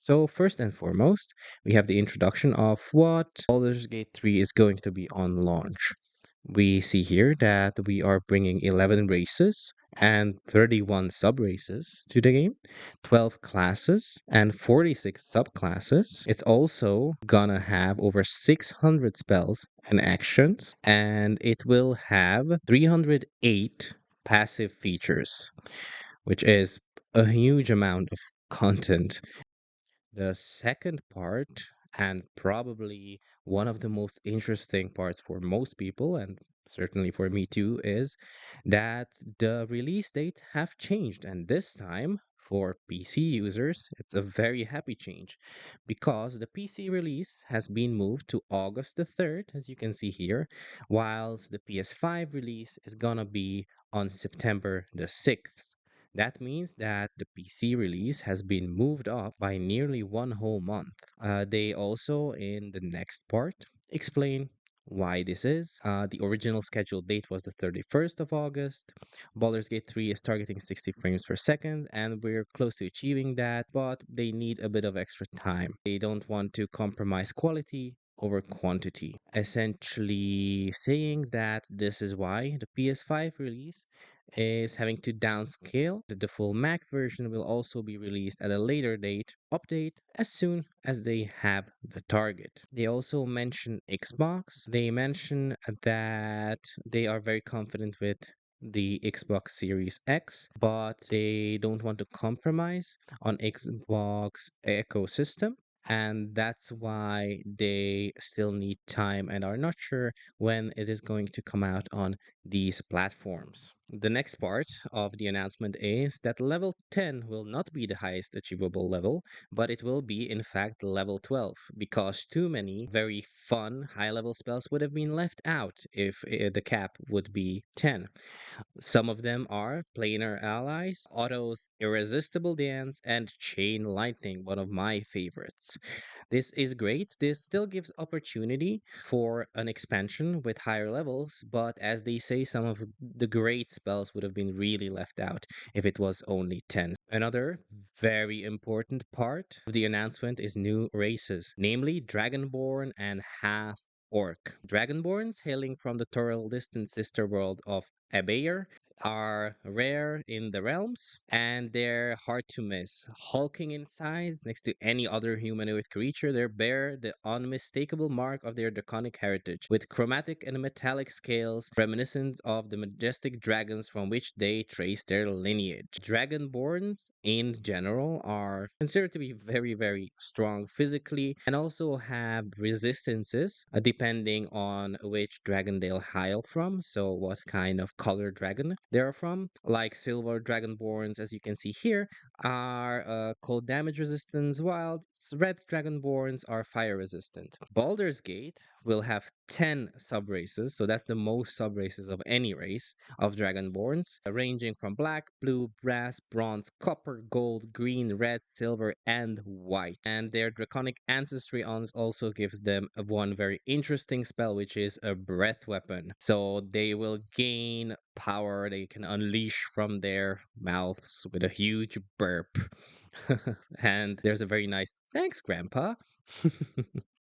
So first and foremost, we have the introduction of what Baldur's Gate 3 is going to be on launch. We see here that we are bringing 11 races and 31 sub-races to the game, 12 classes and 46 subclasses. It's also gonna have over 600 spells and actions, and it will have 308 passive features, which is a huge amount of content. The second part, and probably one of the most interesting parts for most people, and certainly for me too, is that the release date have changed. And this time, for PC users, it's a very happy change because the PC release has been moved to August the 3rd, as you can see here, whilst the PS5 release is gonna be on September the 6th. That means that the PC release has been moved up by nearly one whole month. They also, in the next part, explain why this is. The original scheduled date was the 31st of August. Baldur's Gate 3 is targeting 60 frames per second, and we're close to achieving that, but they need a bit of extra time. They don't want to compromise quality over quantity, essentially saying that this is why the PS5 release is having to downscale. The full Mac version will also be released at a later date update as soon as they have the target. They also mention Xbox. They mention that they are very confident with the Xbox Series X, but they don't want to compromise on Xbox ecosystem. And that's why they still need time and are not sure when it is going to come out on these platforms. The next part of the announcement is that level 10 will not be the highest achievable level, but it will be, in fact, level 12, because too many very fun high level spells would have been left out if the cap would be 10. Some of them are Planar Allies, Otto's Irresistible Dance, and Chain Lightning, one of my favorites. This is great. This still gives opportunity for an expansion with higher levels, but as they say, some of the great spells would have been really left out if it was only 10. Another very important part of the announcement is new races, namely Dragonborn and Half-Orc. Dragonborns, hailing from the Toril distant sister world of Abair, are rare in the realms and they're hard to miss. Hulking in size next to any other humanoid creature, they bear the unmistakable mark of their draconic heritage, with chromatic and metallic scales reminiscent of the majestic dragons from which they trace their lineage. Dragonborns, in general, are considered to be very, very strong physically and also have resistances depending on which dragon they'll hail from. So, what kind of color dragon they're from. Like silver dragonborns, as you can see here, are cold damage resistance, while red dragonborns are fire resistant. Baldur's Gate will have 10 sub races, so that's the most sub races of any race of dragonborns, ranging from black, blue, brass, bronze, copper, gold, green, red, silver, and white. And their draconic ancestry also gives them one very interesting spell, which is a breath weapon. So they will gain power they can unleash from their mouths with a huge burp. And there's a very nice thanks, Grandpa.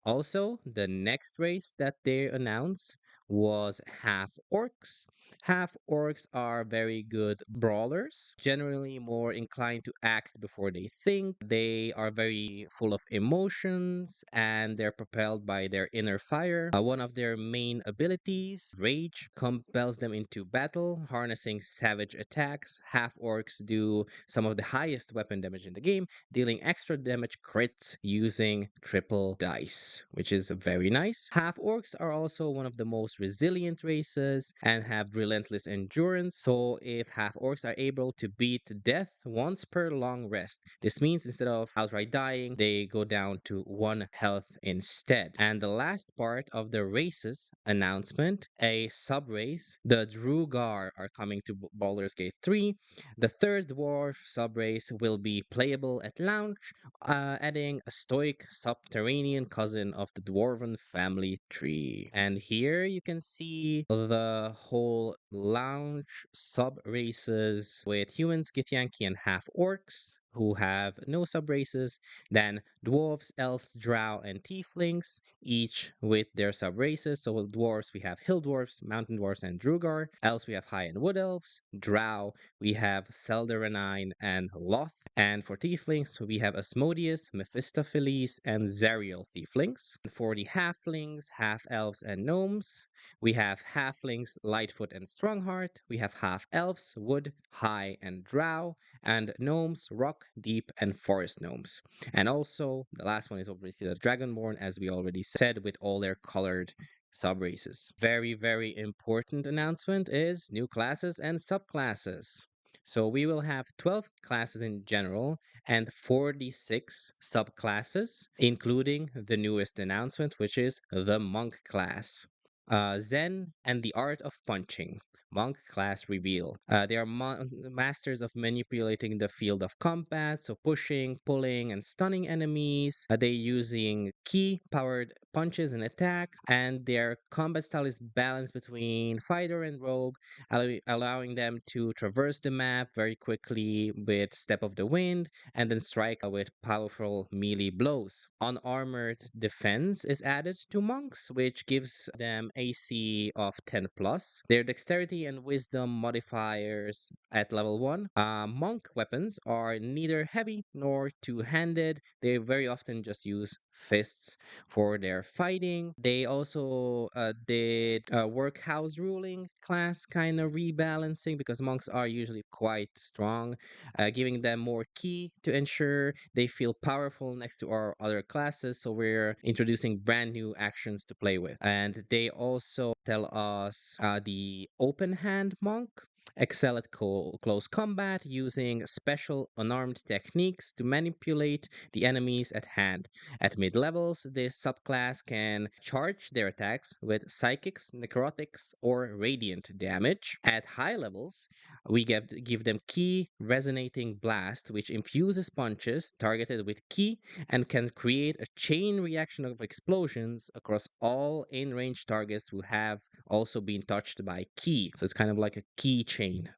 Also, the next race that they announced was half orcs. Half orcs are very good brawlers, generally more inclined to act before they think. They are very full of emotions and they're propelled by their inner fire. One of their main abilities, Rage, compels them into battle, harnessing savage attacks. Half orcs do some of the highest weapon damage in the game, dealing extra damage crits using triple dice, which is very nice. Half orcs are also one of the most resilient races and have relentless endurance. So if half orcs are able to beat death once per long rest, this means instead of outright dying, they go down to 1 health instead. And the last part of the races announcement, a sub race, the Duergar are coming to Baldur's Gate 3. The third dwarf subrace will be playable at launch, adding a stoic subterranean cousin of the dwarven family tree. And here you can see the whole launch sub races with humans, Githyanki, and half orcs. who have no subraces, then dwarves, elves, drow, and tieflings, each with their subraces. So with dwarves, we have hill dwarves, mountain dwarves, and Duergar. Elves, we have high and wood elves. Drow, we have Seldaranine and Loth. And for tieflings, we have Asmodeus, Mephistopheles, and Zerial tieflings. For the halflings, half elves, and gnomes, we have halflings, Lightfoot, and Strongheart. We have half elves, wood, high, and drow, and gnomes, rock, deep, and forest gnomes. And also, the last one is obviously the Dragonborn, as we already said, with all their colored subraces. Very, very important announcement is new classes and subclasses. So we will have 12 classes in general and 46 subclasses, including the newest announcement, which is the monk class. Zen and the art of punching. Monk class reveal. They are masters of manipulating the field of combat, so pushing, pulling, and stunning enemies. They using key powered punches and attack, and their combat style is balanced between fighter and rogue, allowing them to traverse the map very quickly with step of the wind and then strike with powerful melee blows. Unarmored defense is added to monks, which gives them AC of 10 plus. Their dexterity and wisdom modifiers at level 1. Monk weapons are neither heavy nor two-handed. They very often just use fists for their fighting. They also did workhouse ruling class kind of rebalancing because monks are usually quite strong, giving them more key to ensure they feel powerful next to our other classes. So we're introducing brand new actions to play with. And they also tell us the open hand monk excel at close combat using special unarmed techniques to manipulate the enemies at hand. At mid levels, this subclass can charge their attacks with psychics, necrotics, or radiant damage. At high levels, we give them key resonating blast, which infuses punches targeted with key and can create a chain reaction of explosions across all in range targets who have also been touched by key. So it's kind of like a key chain.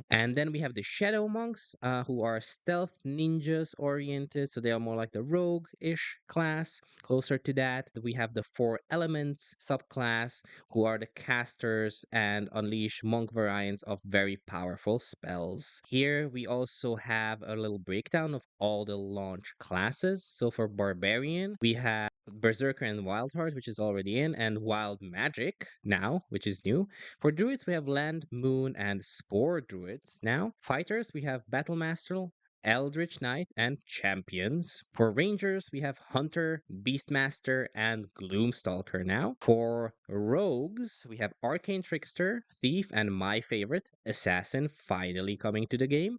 And then we have the Shadow Monks, who are stealth ninjas oriented. So they are more like the rogue ish class, closer to that. We have the Four Elements subclass, who are the casters and unleash monk variants of very powerful spells. Here we also have a little breakdown of all the launch classes. So for Barbarian, we have Berserker and Wildheart, which is already in, and Wild Magic now, which is new. For druids, we have Land, Moon, and Spore druids now. Fighters, we have Battlemaster, Eldritch Knight, and Champions. For rangers, we have Hunter, Beastmaster, and Gloomstalker now. For rogues, we have Arcane Trickster, Thief, and my favorite, Assassin, finally coming to the game.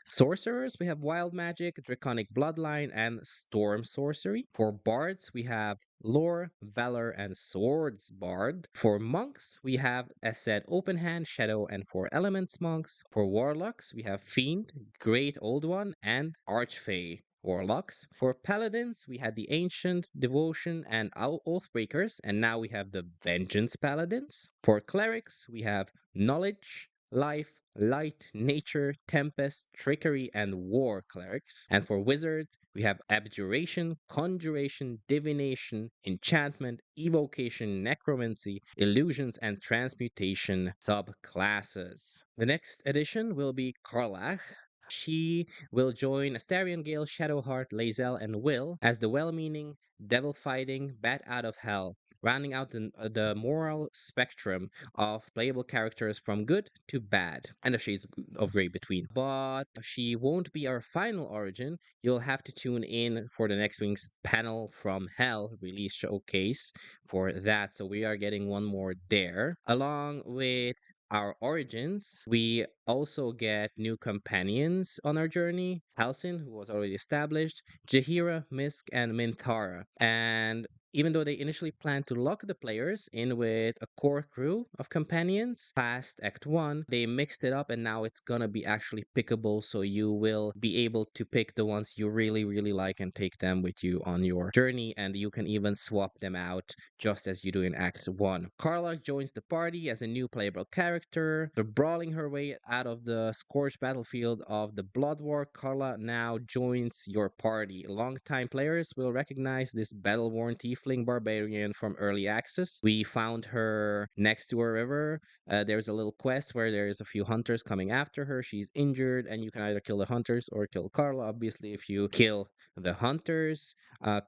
Sorcerers, we have Wild Magic, Draconic Bloodline, and Storm Sorcery. For bards, we have Lore, Valor, and Swords Bard. For monks, we have, as said, Open Hand, Shadow, and Four Elements monks. For warlocks, we have Fiend, Great Old One, and Archfey warlocks. For paladins, we had the Ancient, Devotion, and Oathbreakers, and now we have the Vengeance Paladins. For clerics, we have Knowledge, Life, Light, Nature, Tempest, Trickery, and War clerics. And for wizards, we have Abjuration, Conjuration, Divination, Enchantment, Evocation, Necromancy, Illusions, and Transmutation subclasses. The next edition will be Karlach. She will join Astarion Gale, Shadowheart, Lae'zel, and Will as the well-meaning, devil-fighting bat out of hell, rounding out the moral spectrum of playable characters from good to bad, and the shades of gray between. But she won't be our final origin. You'll have to tune in for the next week's Panel from Hell release showcase for that. So we are getting one more there. Along with our origins, we also get new companions on our journey. Halsin, who was already established, Jahira, Misk, and Minthara. And Even though they initially planned to lock the players in with a core crew of companions past Act 1, they mixed it up and now it's gonna be actually pickable, so you will be able to pick the ones you really, really like and take them with you on your journey, and you can even swap them out just as you do in Act 1. Karlach joins the party as a new playable character. They're brawling her way out of the scorched battlefield of the Blood War. Karla now joins your party. Longtime players will recognize this battle-worn tiefling barbarian from early access. We found her next to a river. There's a little quest where there's a few hunters coming after her. She's injured, and you can either kill the hunters or kill Karla. Obviously, if you kill the hunters,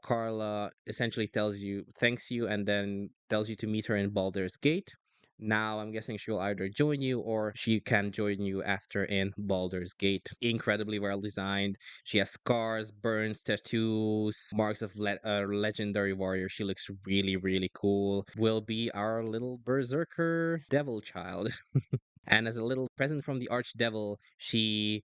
Karla essentially thanks you, and then tells you to meet her in Baldur's Gate. Now, I'm guessing she'll either join you or she can join you after in Baldur's Gate. Incredibly well designed. She has scars, burns, tattoos, marks of legendary warrior. She looks really, really cool. Will be our little berserker devil child. And as a little present from the Archdevil, she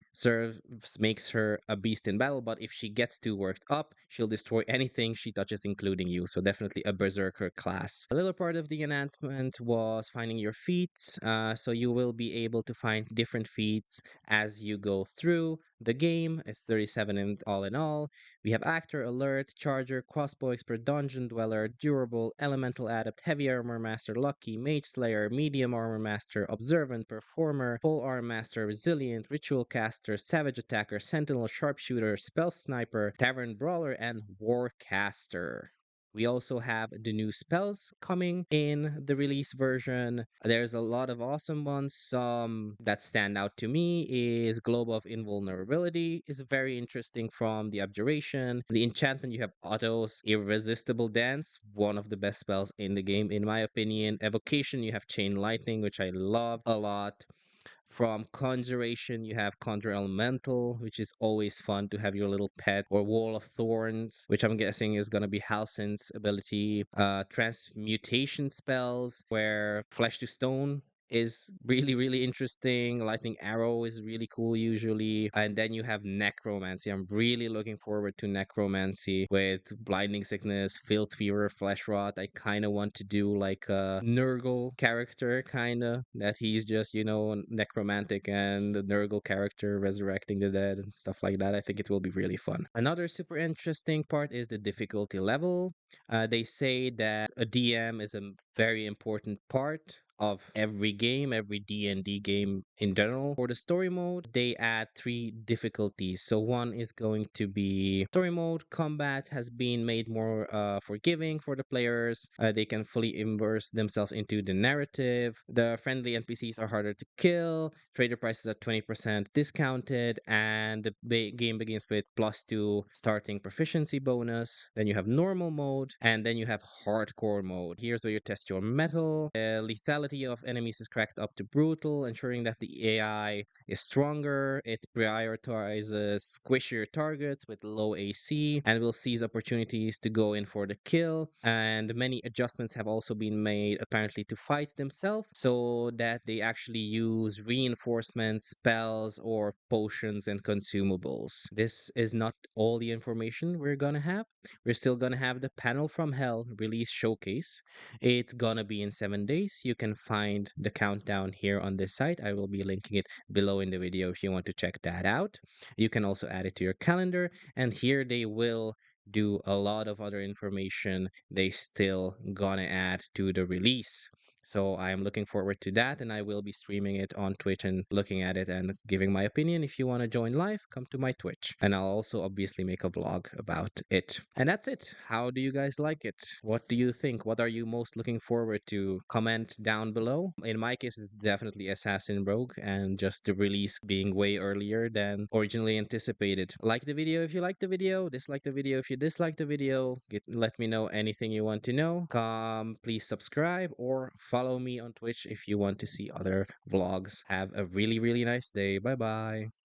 makes her a beast in battle, but if she gets too worked up, she'll destroy anything she touches, including you. So definitely a Berserker class. A little part of the announcement was finding your feats. So you will be able to find different feats as you go through the game. It's 37 in all. We have Actor, Alert, Charger, Crossbow Expert, Dungeon Dweller, Durable, Elemental Adept, Heavy Armor Master, Lucky, Mage Slayer, Medium Armor Master, Observant, Performer, Full Armor Master, Resilient, Ritual Caster, Savage Attacker, Sentinel, Sharpshooter, Spell Sniper, Tavern Brawler, and Warcaster. We also have the new spells coming in the release version. There's a lot of awesome ones. Some that stand out to me is Globe of Invulnerability is very interesting from the Abjuration. The enchantment, you have Otto's Irresistible Dance, one of the best spells in the game in my opinion. Evocation, you have Chain Lightning, which I love a lot. From Conjuration, you have Conjure Elemental, which is always fun to have your little pet, or Wall of Thorns, which I'm guessing is going to be Halsin's ability. Transmutation spells, where Flesh to Stone is really, really interesting. Lightning Arrow is really cool usually. And then you have Necromancy. I'm really looking forward to Necromancy with Blinding Sickness, Filth Fever, Flesh Rot. I kind of want to do like a Nurgle character, kind of, that he's just, necromantic and the Nurgle character resurrecting the dead and stuff like that. I think it will be really fun. Another super interesting part is the difficulty level. They say that a DM is a very important part of every game, every D&D game in general. For the story mode, they add 3 difficulties. So one is going to be story mode. Combat has been made more forgiving for the players. They can fully immerse themselves into the narrative. The friendly NPCs are harder to kill. Trader prices are 20% discounted, and the game begins with +2 starting proficiency bonus. Then you have normal mode, and then you have hardcore mode. Here's where you test your metal. Lethality of enemies is cracked up to brutal, ensuring that the AI is stronger. It prioritizes squishier targets with low AC and will seize opportunities to go in for the kill. And many adjustments have also been made apparently to fights themselves, so that they actually use reinforcements, spells, or potions and consumables. This is not all the information we're gonna have. We're still gonna have the Panel from Hell release showcase. It's gonna be in 7 days. You can find the countdown here on this site. I will be linking it below in the video if you want to check that out. You can also add it to your calendar, and here they will do a lot of other information they still gonna add to the release. So I am looking forward to that, and I will be streaming it on Twitch and looking at it and giving my opinion. If you want to join live, come to my Twitch, and I'll also obviously make a vlog about it. And that's it. How do you guys like it? What do you think? What are you most looking forward to? Comment down below. In my case, it's definitely Assassin Rogue, and just the release being way earlier than originally anticipated. Like the video if you like the video, dislike the video if you dislike the video. Let me know anything you want to know. Please subscribe or follow me on Twitch if you want to see other vlogs. Have a really, really nice day. Bye bye.